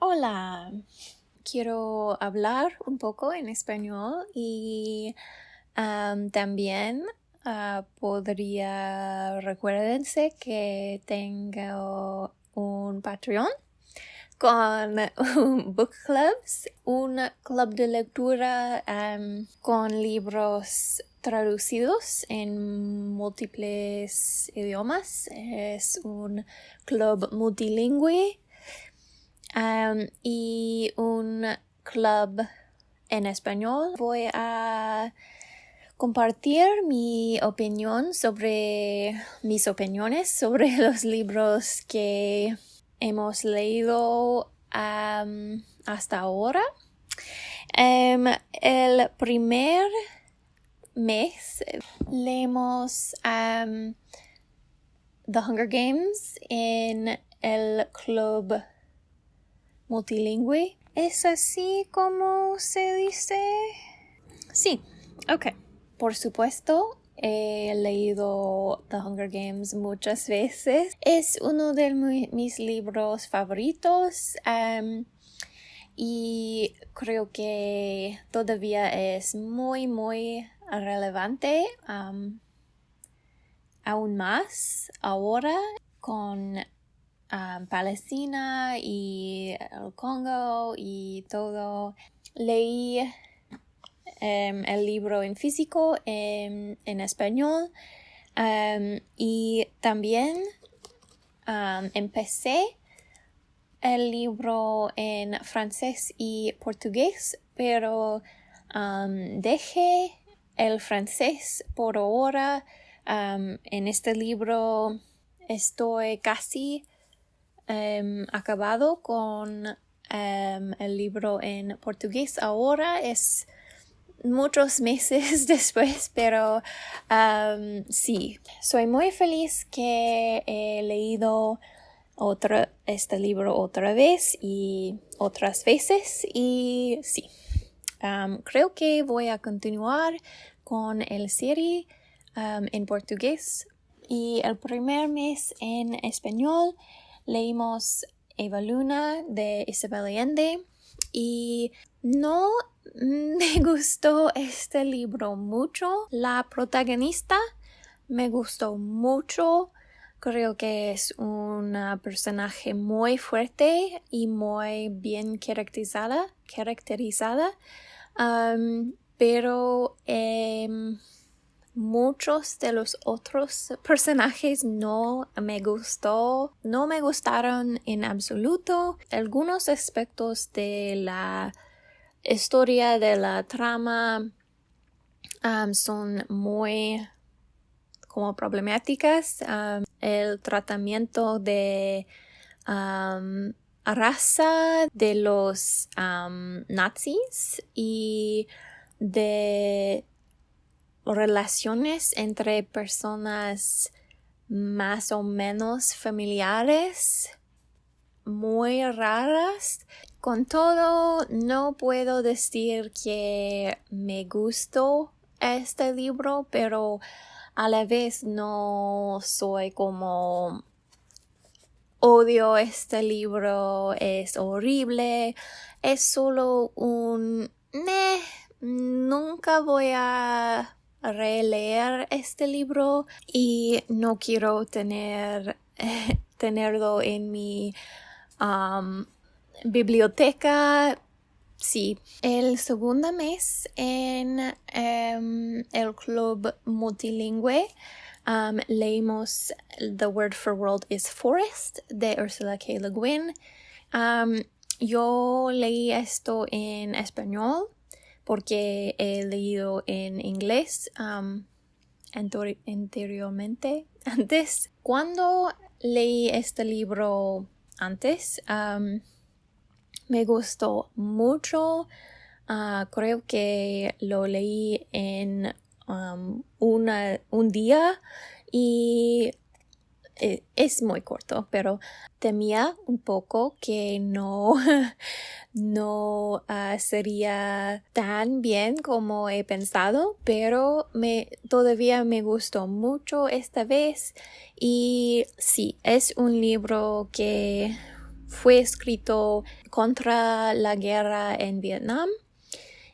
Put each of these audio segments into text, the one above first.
Hola, quiero hablar un poco en español y también recuérdense que tengo un Patreon con book clubs, un club de lectura con libros traducidos en múltiples idiomas. Es un club multilingüe. Y un club en español. Voy a compartir mis opiniones sobre los libros que hemos leído hasta ahora. El primer mes leemos The Hunger Games en el club multilingüe. ¿Es así como se dice? Sí, ok. Por supuesto, he leído The Hunger Games muchas veces. Es uno de mis libros favoritos y creo que todavía es muy, muy relevante aún más ahora con Palestina y el Congo y todo. Leí el libro en físico en español y también empecé el libro en francés y portugués, pero dejé el francés por ahora. En este libro estoy casi acabado con el libro en portugués. Ahora es muchos meses después, pero sí, soy muy feliz que he leído este libro otra vez y otras veces y sí, creo que voy a continuar con el serie en portugués y el primer mes en español leímos Eva Luna de Isabel Allende y no me gustó este libro mucho. La protagonista me gustó mucho. Creo que es una personaje muy fuerte y muy bien caracterizada. Pero muchos de los otros personajes no me gustaron en absoluto. Algunos aspectos de la historia, de la trama, son muy como problemáticas. El tratamiento de raza de los nazis y de relaciones entre personas más o menos familiares, muy raras. Con todo, no puedo decir que me gustó este libro, pero a la vez no soy como odio este libro, es horrible, es solo nunca voy a releer este libro y no quiero tenerlo en mi biblioteca. Sí, el segundo mes en el club multilingüe leímos The Word for World is Forest de Ursula K. Le Guin. Yo leí esto en español porque he leído en inglés anteriormente. Cuando leí este libro antes, me gustó mucho. Creo que lo leí en un día y es muy corto, pero temía un poco que no sería tan bien como he pensado, pero todavía me gustó mucho esta vez y sí, es un libro que fue escrito contra la guerra en Vietnam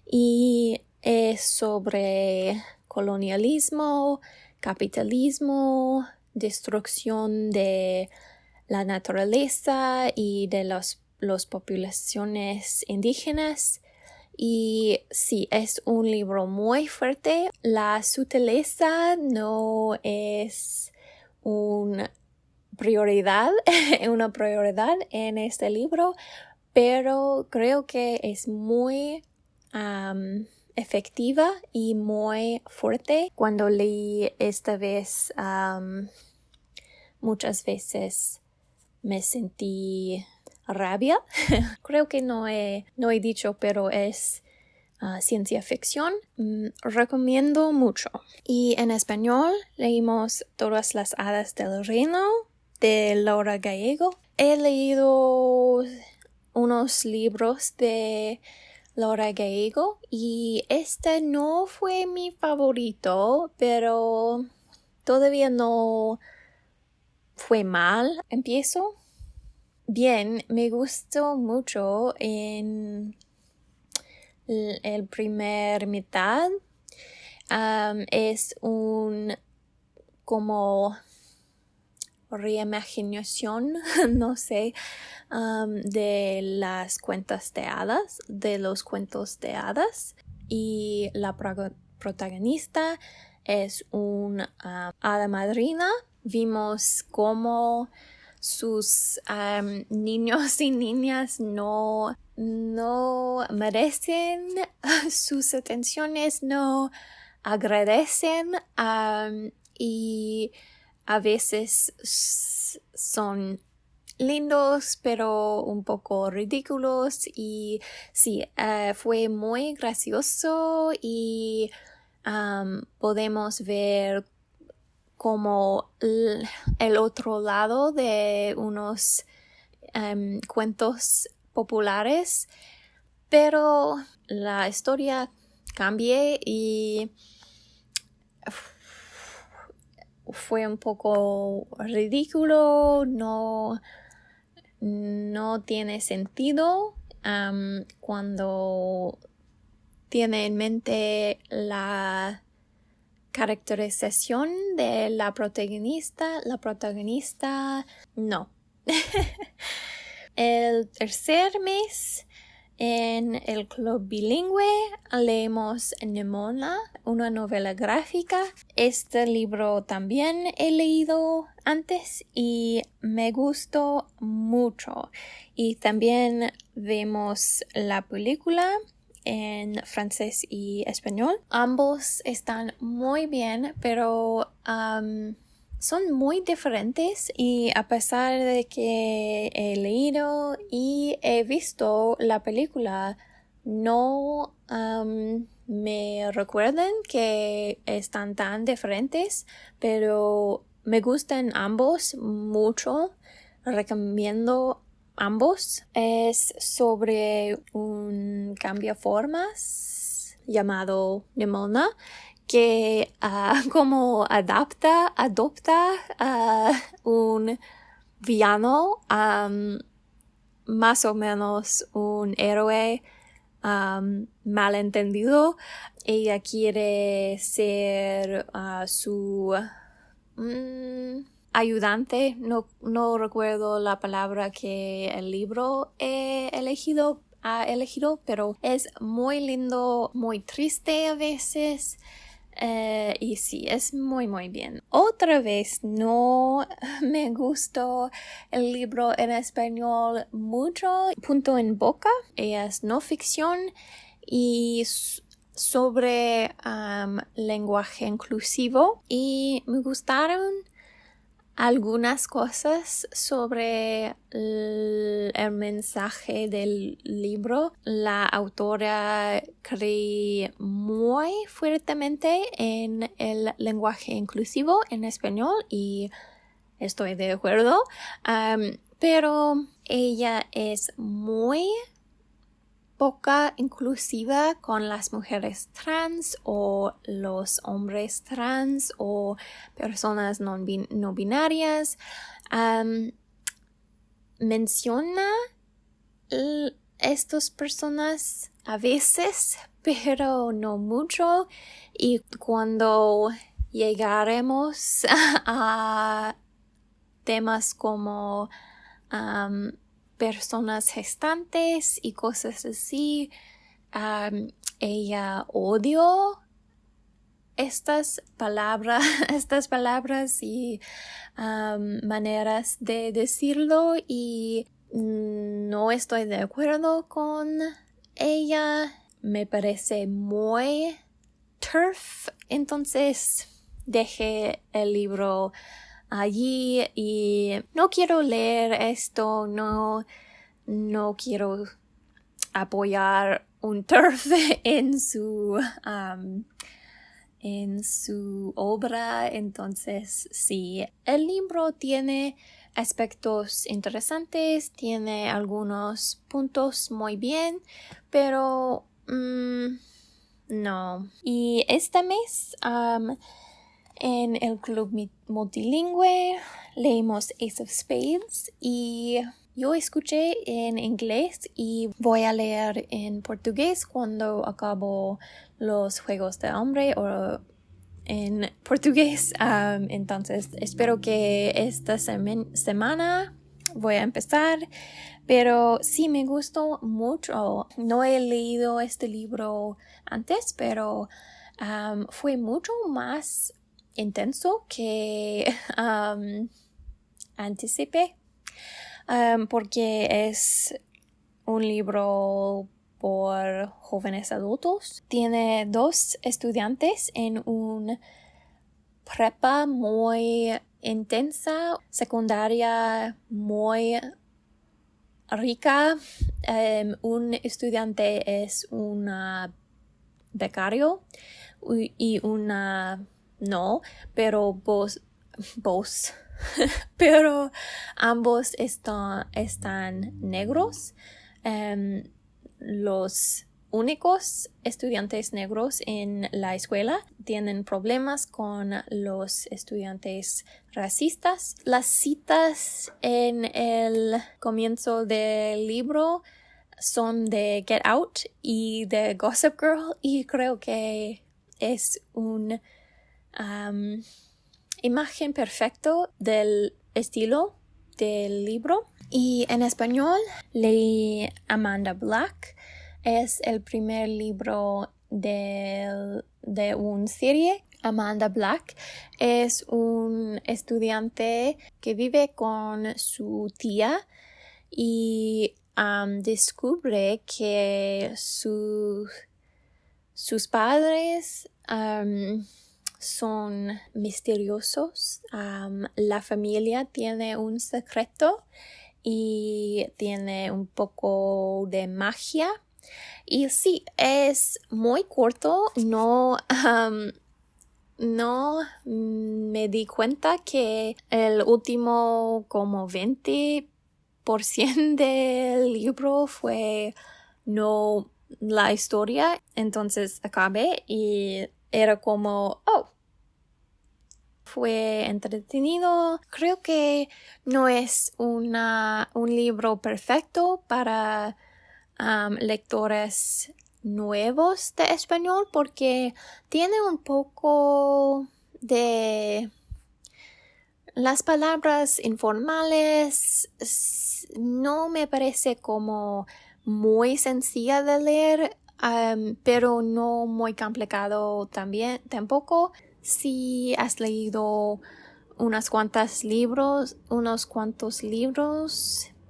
y es sobre colonialismo, capitalismo, destrucción de la naturaleza y de las poblaciones indígenas. Y sí, es un libro muy fuerte. La sutileza no es una prioridad en este libro, pero creo que es muy efectiva y muy fuerte. Cuando leí esta vez, muchas veces me sentí rabia. Creo que no he dicho, pero es ciencia ficción. Recomiendo mucho. Y en español leímos Todas las hadas del reino de Laura Gallego. He leído unos libros de Laura Gallego y este no fue mi favorito, pero todavía no fue mal. Empiezo bien, me gustó mucho en el primer mitad. Es un como reimaginación, no sé, de los cuentos de hadas, y la protagonista es una hada madrina. Vimos cómo sus niños y niñas no merecen sus atenciones, no agradecen y a veces son lindos pero un poco ridículos. Y sí, fue muy gracioso y podemos ver como el otro lado de unos cuentos populares, pero la historia cambia y fue un poco ridículo, no tiene sentido cuando tiene en mente la caracterización de la protagonista. No. El tercer mes en el club bilingüe leemos Nimona, una novela gráfica. Este libro también he leído antes y me gustó mucho. Y también vemos la película en francés y español. Ambos están muy bien, pero son muy diferentes, y a pesar de que he leído y he visto la película, no me recuerdan que están tan diferentes, pero me gustan ambos mucho. Recomiendo ambos. Es sobre un cambiaformas llamado Nimona que como adopta un villano, más o menos un héroe malentendido. Ella quiere ser su ayudante. No recuerdo la palabra que el libro ha elegido, pero es muy lindo, muy triste a veces. Y sí, es muy muy bien. Otra vez no me gustó el libro en español mucho. Punto en boca. Es no ficción y sobre lenguaje inclusivo, y me gustaron algunas cosas sobre el mensaje del libro. La autora cree muy fuertemente en el lenguaje inclusivo en español y estoy de acuerdo, pero ella es muy poca inclusiva con las mujeres trans o los hombres trans o personas no binarias. menciona estas personas a veces, pero no mucho. Y cuando llegaremos a temas como personas gestantes y cosas así, ella odió estas palabras y maneras de decirlo, y no estoy de acuerdo con ella. Me parece muy TERF, entonces dejé el libro allí y no quiero leer esto, no quiero apoyar un TERF en su obra. Entonces sí, el libro tiene aspectos interesantes, tiene algunos puntos muy bien, pero no. Y este mes en el club multilingüe leímos Ace of Spades y yo escuché en inglés y voy a leer en portugués cuando acabo los Juegos de Hambre o en portugués. Entonces espero que esta semana voy a empezar, pero sí me gustó mucho. No he leído este libro antes, pero fue mucho más intenso que anticipé, porque es un libro por jóvenes adultos. Tiene 2 estudiantes en una prepa muy intensa, secundaria muy rica. Un estudiante es una becario y una no, pero vos pero ambos están negros. Los únicos estudiantes negros en la escuela tienen problemas con los estudiantes racistas. Las citas en el comienzo del libro son de Get Out y de Gossip Girl, y creo que es un imagen perfecto del estilo del libro. Y en español leí Amanda Black. Es el primer libro de una serie. Amanda Black es un estudiante que vive con su tía y descubre que sus padres son misteriosos. La familia tiene un secreto y tiene un poco de magia. Y sí, es muy corto. No me di cuenta que el último como 20% del libro fue no la historia. Entonces acabé y era como, fue entretenido. Creo que no es un libro perfecto para lectores nuevos de español, porque tiene un poco de las palabras informales. No me parece como muy sencilla de leer, pero no muy complicado tampoco. Si has leído unos cuantos libros,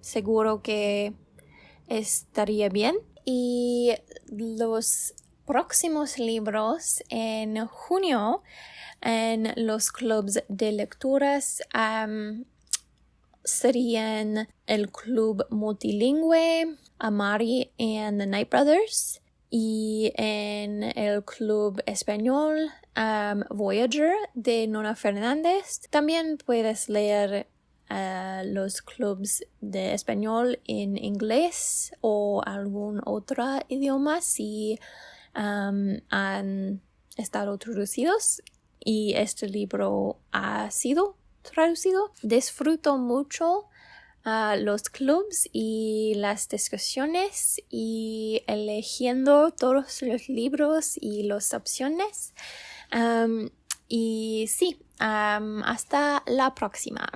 seguro que estaría bien. Y los próximos libros en junio en los clubs de lecturas serían el Club Multilingüe, Amari and the Night Brothers, y en el Club Español Voyager de Nona Fernández. También puedes leer los clubs de español en inglés o algún otro idioma si han estado traducidos y este libro ha sido traducido. Disfruto mucho los clubs y las discusiones y eligiendo todos los libros y las opciones. Y sí, hasta la próxima.